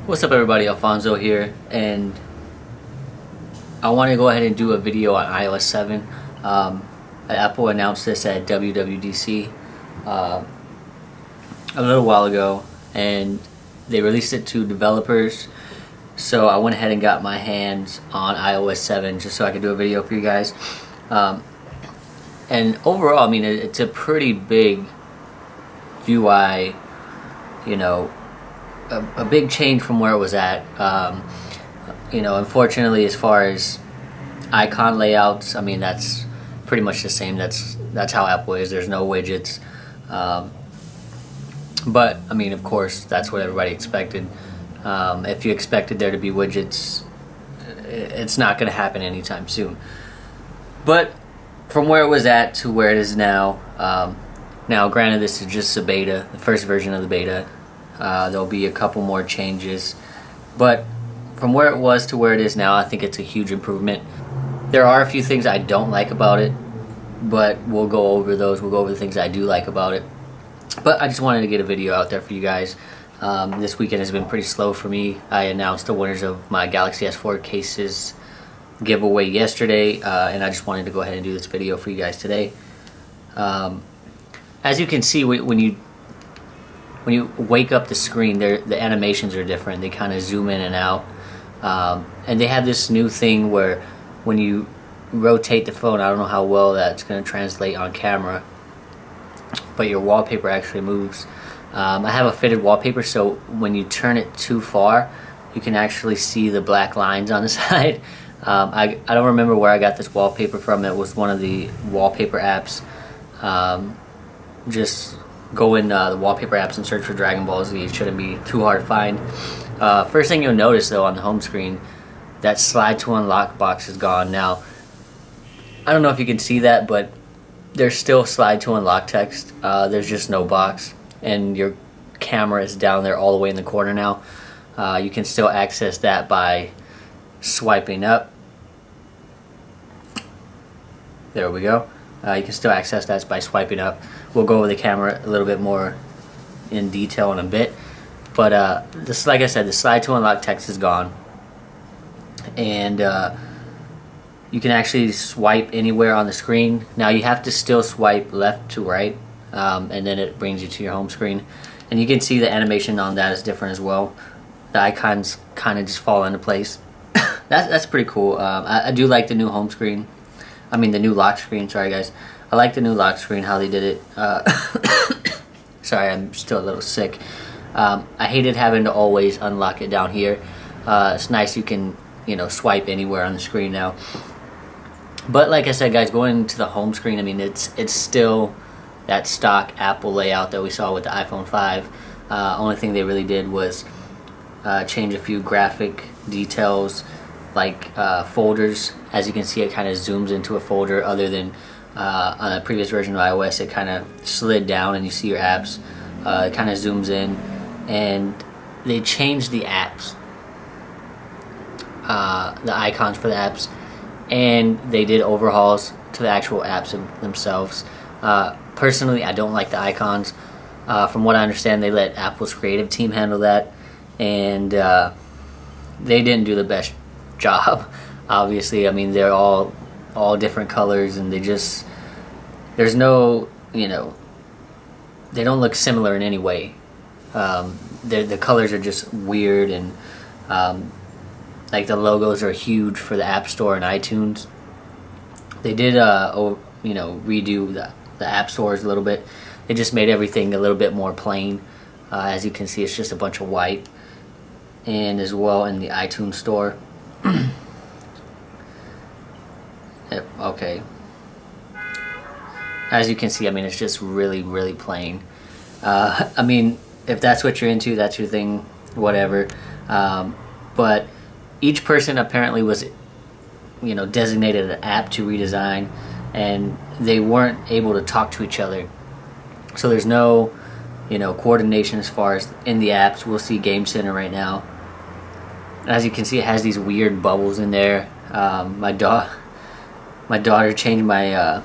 What's up everybody, Alfonso here, and I want to go ahead and do a video on iOS 7. Apple announced this at WWDC a little while ago, and they released it to developers, so I went ahead and got my hands on iOS 7 just so I could do a video for you guys. And overall, I mean, it's a pretty big UI, you know, a big change from where it was at. Unfortunately, as far as icon layouts, I mean, that's pretty much the same. That's how Apple is. There's no widgets. But I mean, of course, that's what everybody expected. If you expected there to be widgets, it's not going to happen anytime soon. But from where it was at to where it is now, now granted, this is just a beta, the first version of the beta. There'll be a couple more changes, but from where it was to where it is now, I think it's a huge improvement. There are a few things I don't like about it, but we'll go over those. We'll go over the things I do like about it. But I just wanted to get a video out there for you guys. This weekend has been pretty slow for me. I announced the winners of my Galaxy S4 cases giveaway yesterday, and I just wanted to go ahead and do this video for you guys today. As you can see, when you wake up the screen, the animations are different. They kind of zoom in and out, and they have this new thing where when you rotate the phone, I don't know how well that's going to translate on camera, but your wallpaper actually moves. I have a fitted wallpaper, so when you turn it too far, you can actually see the black lines on the side. I don't remember where I got this wallpaper from. It was one of the wallpaper apps. Just go in the wallpaper apps and search for Dragon Ball Z. It shouldn't be too hard to find. First thing you'll notice though on the home screen, that slide to unlock box is gone. Now, I don't know if you can see that, but there's still slide to unlock text. There's just no box, and your camera is down there all the way in the corner now. You can still access that by swiping up. There we go. You can still access that by swiping up. We'll go over the camera a little bit more in detail in a bit. But this, like I said, the slide to unlock text is gone. And you can actually swipe anywhere on the screen. Now you have to still swipe left to right, and then it brings you to your home screen. And you can see the animation on that is different as well. The icons kind of just fall into place. That's pretty cool. I do like the new home screen. I mean the new lock screen, sorry guys. I like the new lock screen, how they did it. Sorry, I'm still a little sick. I hated having to always unlock it down here. It's nice you can, swipe anywhere on the screen now. But like I said guys, going to the home screen, I mean it's still that stock Apple layout that we saw with the iPhone 5. Only thing they really did was change a few graphic details, like folders. As you can see, it kind of zooms into a folder, other than on a previous version of iOS it kind of slid down and you see your apps. It kind of zooms in, and they changed the apps, the icons for the apps, and they did overhauls to the actual apps themselves. Personally, I don't like the icons. From what I understand, they let Apple's creative team handle that, and they didn't do the best job. Obviously, I mean, they're all different colors, and there's no, they don't look similar in any way. The colors are just weird, and like the logos are huge for the App Store and iTunes. They did redo the app stores a little bit. They just made everything a little bit more plain. As you can see, it's just a bunch of white. And as well in the iTunes store. Yep, okay. As you can see, I mean, it's just really, really plain. I mean, if that's what you're into, that's your thing, whatever. But each person apparently was, designated an app to redesign, and they weren't able to talk to each other. So there's no, coordination as far as in the apps. We'll see Game Center right now. As you can see, it has these weird bubbles in there. My daughter changed my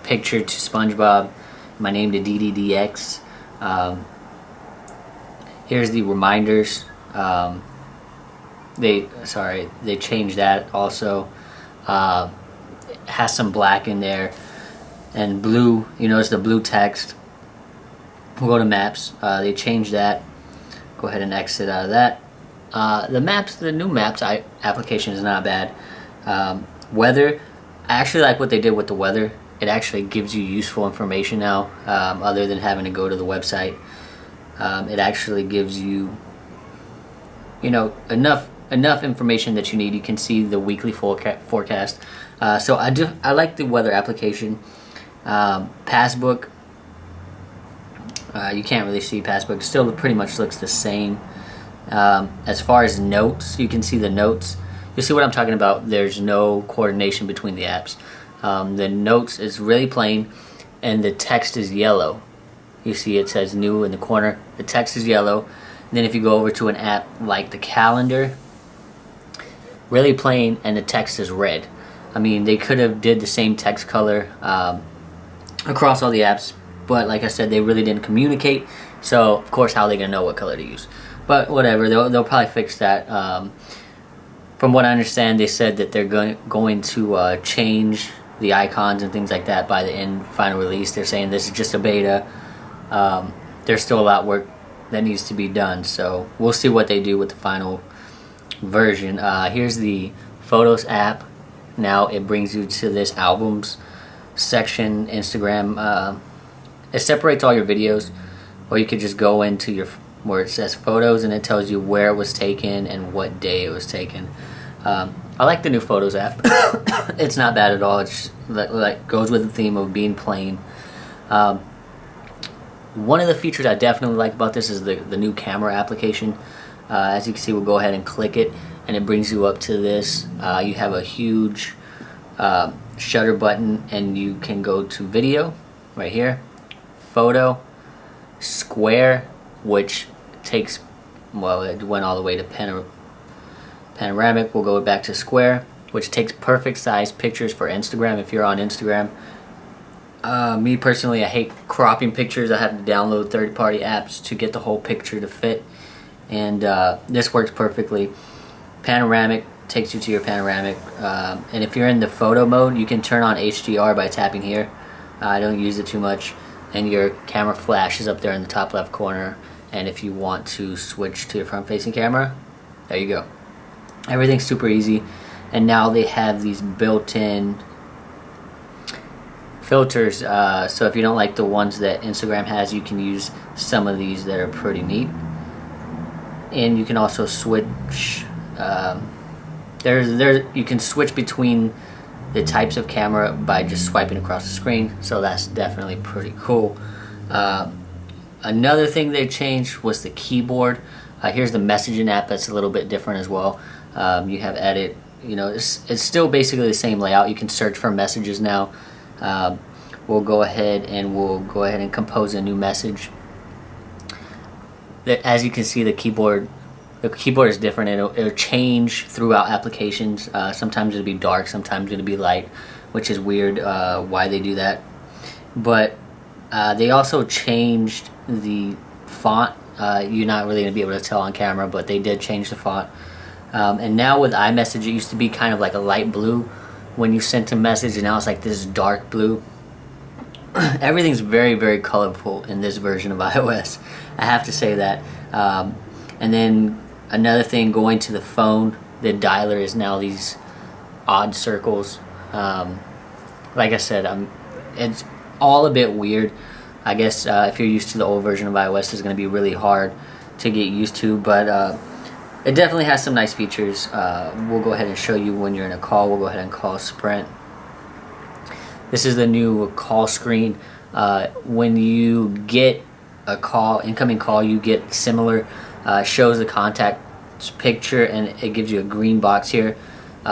picture to SpongeBob, my name to DDDX. Here's the reminders. They changed that also. Has some black in there and blue. You notice the blue text. We'll go to maps. They changed that. Go ahead and exit out of that. The new maps application is not bad. Weather, I actually like what they did with the weather. It actually gives you useful information now, other than having to go to the website. It actually gives you, enough information that you need. You can see the weekly forecast. So I like the weather application. Passbook, you can't really see Passbook. It still pretty much looks the same. As far as notes, you can see the notes. You see what I'm talking about? There's no coordination between the apps. The notes is really plain, and the text is yellow. You see it says new in the corner. The text is yellow. And then if you go over to an app like the calendar, really plain, and the text is red. I mean, they could have did the same text color across all the apps, but like I said, they really didn't communicate. So of course, how are they gonna know what color to use? But whatever, they'll probably fix that. From what I understand, they said that they're going to change the icons and things like that by the final release. They're saying this is just a beta. There's still a lot of work that needs to be done, so we'll see what they do with the final version. Here's the Photos app. Now it brings you to this albums section. Instagram, it separates all your videos, or you could just go into where it says photos, and it tells you where it was taken and what day it was taken. I like the new Photos app. It's not bad at all. It's like goes with the theme of being plain. One of the features I definitely like about this is the new camera application. As you can see, we'll go ahead and click it, and it brings you up to this. You have a huge shutter button, and you can go to video right here, photo, square, which takes, well, it went all the way to panoramic. We'll go back to square, which takes perfect size pictures for Instagram if you're on Instagram. Me personally, I hate cropping pictures. I have to download third-party apps to get the whole picture to fit, and this works perfectly. Panoramic takes you to your panoramic, and if you're in the photo mode, you can turn on HDR by tapping here. I don't use it too much, and your camera flash is up there in the top left corner. And if you want to switch to your front-facing camera, there you go. Everything's super easy, and now they have these built-in filters, so if you don't like the ones that Instagram has, you can use some of these that are pretty neat. And you can also switch, you can switch between the types of camera by just swiping across the screen, so that's definitely pretty cool. Another thing they changed was the keyboard. Here's the messaging app that's a little bit different as well. You have edit, it's still basically the same layout. You can search for messages now. We'll go ahead and compose a new message. As you can see, the keyboard is different. It'll change throughout applications. Sometimes it'll be dark, sometimes it'll be light, which is weird why they do that. But they also changed the font. You're not really going to be able to tell on camera, but they did change the font. And now with iMessage, it used to be kind of like a light blue when you sent a message, and now it's like this dark blue. Everything's very, very colorful in this version of iOS. I have to say that. And then another thing, going to the phone, the dialer is now these odd circles. Like I said, it's all a bit weird. I guess if you're used to the old version of iOS, it's going to be really hard to get used to, but it definitely has some nice features. We'll go ahead and show you when you're in a call. We'll go ahead and call Sprint. This is the new call screen. When you get a call, incoming call, you get similar, shows the contact's picture, and it gives you a green box here.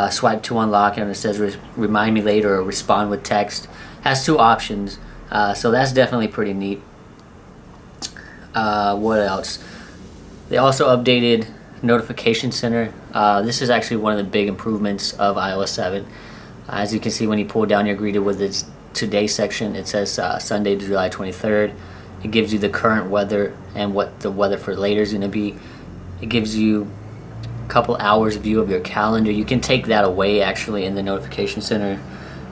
Swipe to unlock, and it says remind me later or respond with text. Has two options, so that's definitely pretty neat. What else? They also updated Notification Center. This is actually one of the big improvements of iOS 7. As you can see, when you pull down, you're greeted with its today section. It says Sunday, July 23rd. It gives you the current weather and what the weather for later is going to be. It gives you a couple hours view of your calendar. You can take that away actually in the notification center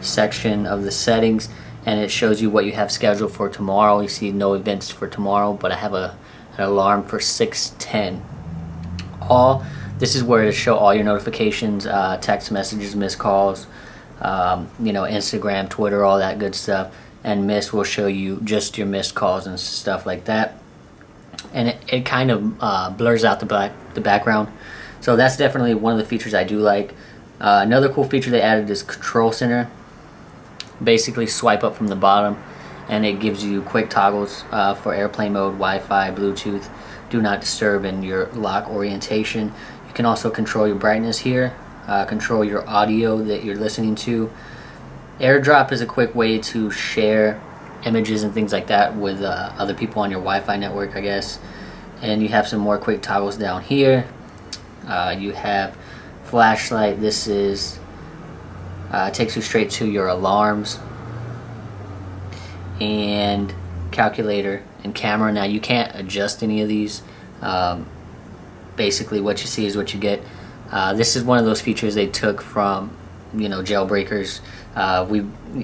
section of the settings, and it shows you what you have scheduled for tomorrow. You see no events for tomorrow, but I have an alarm for 6:10. This is where to show all your notifications, text messages, missed calls, Instagram, Twitter, all that good stuff. And missed will show you just your missed calls and stuff like that. And it kind of blurs out the background. So that's definitely one of the features I do like. Another cool feature they added is Control Center. Basically swipe up from the bottom and it gives you quick toggles for airplane mode, Wi-Fi, Bluetooth, do not disturb, and your lock orientation. You can also control your brightness here, control your audio that you're listening to. AirDrop is a quick way to share images and things like that with other people on your Wi-Fi network, I guess. And you have some more quick toggles down here. You have flashlight. This is takes you straight to your alarms, and calculator and camera. Now you can't adjust any of these. Basically what you see is what you get. This is one of those features they took from jailbreakers.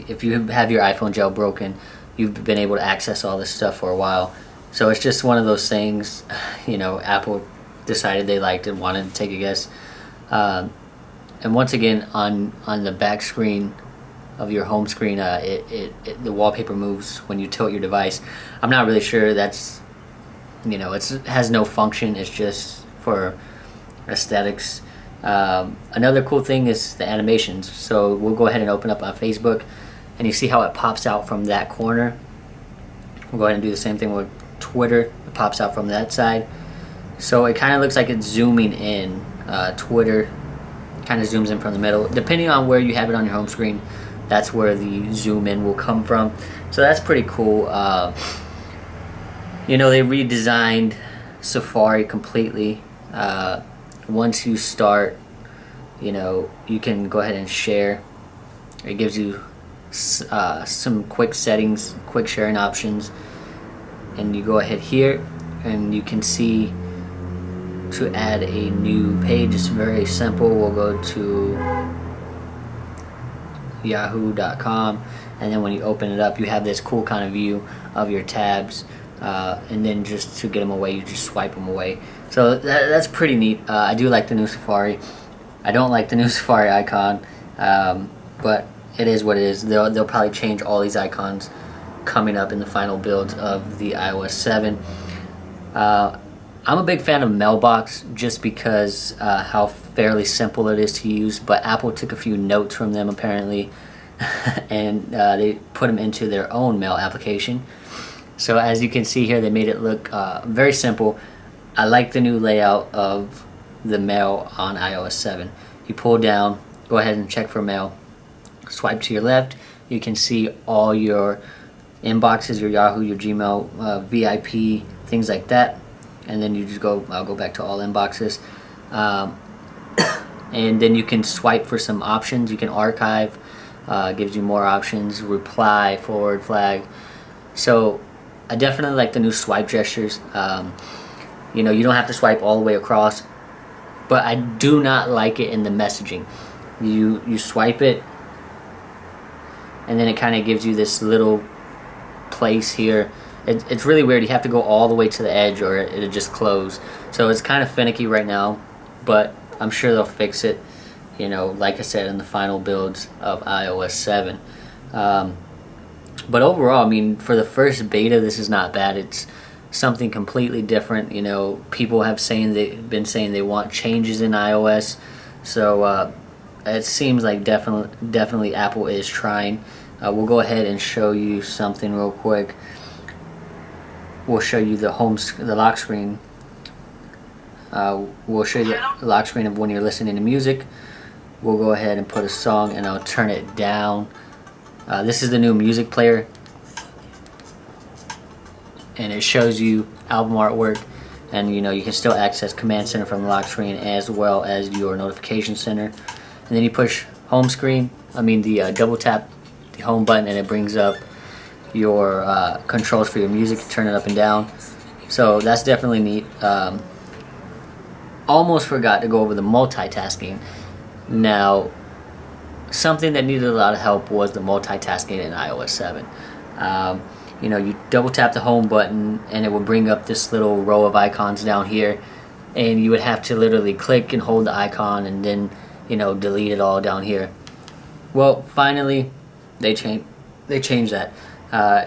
If you have your iPhone jailbroken, you've been able to access all this stuff for a while. So it's just one of those things, Apple decided they liked and wanted to take a guess. And once again, on the back screen of your home screen, the wallpaper moves when you tilt your device. I'm not really sure that's, it has no function. It's just for aesthetics. Another cool thing is the animations. So we'll go ahead and open up on Facebook, and you see how it pops out from that corner. We'll go ahead and do the same thing with Twitter. It pops out from that side. So it kind of looks like it's zooming in. Twitter kind of zooms in from the middle. Depending on where you have it on your home screen, that's where the zoom in will come from. So that's pretty cool. They redesigned Safari completely. Once you start, you can go ahead and share. It gives you some quick settings, quick sharing options, and you go ahead here and you can see to add a new page. It's very simple. We'll go to yahoo.com, and then when you open it up, you have this cool kind of view of your tabs, and then just to get them away, you just swipe them away. So that's pretty neat. I do like the new Safari. I don't like the new Safari icon, but it is what it is. They'll probably change all these icons coming up in the final builds of the iOS 7. I'm a big fan of Mailbox just because how fairly simple it is to use, but Apple took a few notes from them apparently and they put them into their own mail application. So as you can see here, they made it look very simple. I like the new layout of the mail on iOS 7. You pull down, go ahead and check for mail, swipe to your left, you can see all your inboxes, your Yahoo, your Gmail, VIP, things like that. And then you just I'll go back to all inboxes. And then you can swipe for some options. You can archive, gives you more options, reply, forward, flag. So I definitely like the new swipe gestures. You don't have to swipe all the way across, but I do not like it in the messaging. You swipe it, and then it kind of gives you this little place here. It's really weird. You have to go all the way to the edge or it'll just close. So it's kind of finicky right now, but I'm sure they'll fix it, like I said, in the final builds of iOS 7. But overall, for the first beta, this is not bad. It's something completely different. People have been saying they want changes in iOS. So it seems like definitely Apple is trying. We'll go ahead and show you something real quick. We'll show you the lock screen. We'll show you the lock screen of when you're listening to music. We'll go ahead and put a song, and I'll turn it down. This is the new music player, and it shows you album artwork, and you can still access Command Center from the lock screen as well as your notification center. And then you push home screen. The double tap the home button, and it brings up your controls for your music, turn it up and down. So that's definitely neat. Almost forgot to go over the multitasking. Now, something that needed a lot of help was the multitasking in iOS 7. You know, you double tap the home button and it will bring up this little row of icons down here, and you would have to literally click and hold the icon and then, you know, delete it all down here. Well, finally they changed that.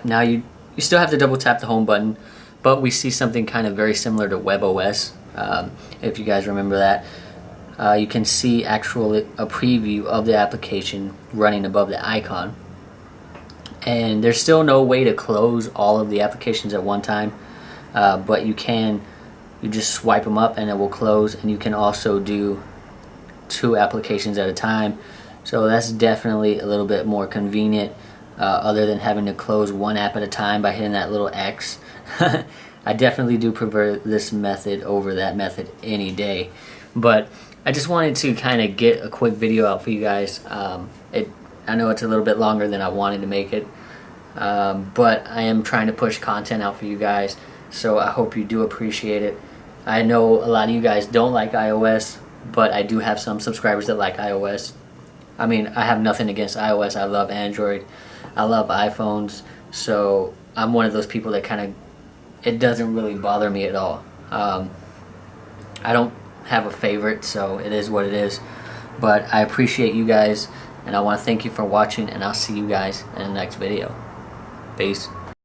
Now you still have to double tap the home button, but we see something kind of very similar to WebOS. If you guys remember that, you can see a preview of the application running above the icon. And there's still no way to close all of the applications at one time, but you just swipe them up and it will close, and you can also do 2 applications at a time. So that's definitely a little bit more convenient, other than having to close one app at a time by hitting that little X. I definitely do prefer this method over that method any day. But I just wanted to kind of get a quick video out for you guys. I know it's a little bit longer than I wanted to make it, but I am trying to push content out for you guys, so I hope you do appreciate it. I know a lot of you guys don't like iOS, but I do have some subscribers that like iOS. I mean, I have nothing against iOS. I love Android. I love iPhones. So I'm one of those people that it doesn't really bother me at all. I don't have a favorite, so it is what it is. But I appreciate you guys, and I want to thank you for watching, and I'll see you guys in the next video. Peace.